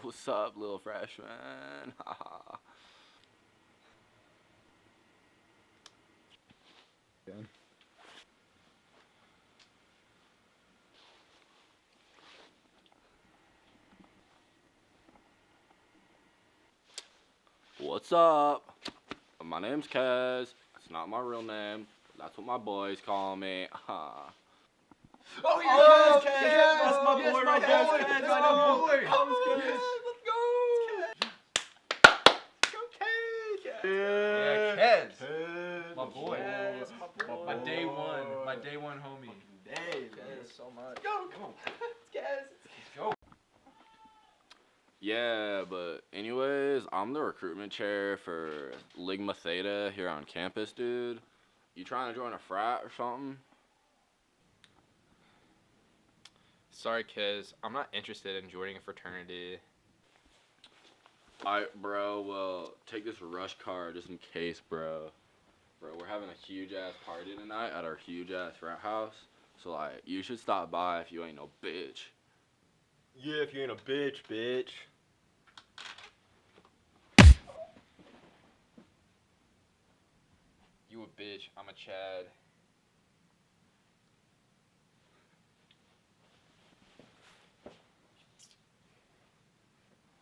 What's up, little freshman? What's up? My name's Kez. It's not my real name. That's what my boys call me. Oh, yeah, Kez! That's my boy right there. Kez, my boy. Yeah, Kez. My boy. Kez, My day one homie. Dave, Kez, so much. Go, come on. Kez. Go. Yeah, but anyways, I'm the recruitment chair for Ligma Theta here on campus, dude. You trying to join a frat or something? Sorry, Kez. I'm not interested in joining a fraternity. Alright, bro, well, take this rush card just in case, bro. Bro, we're having a huge-ass party tonight at our huge-ass frat house. So, like, you should stop by if you ain't no bitch. Yeah, if you ain't a bitch. You a bitch. I'm a Chad.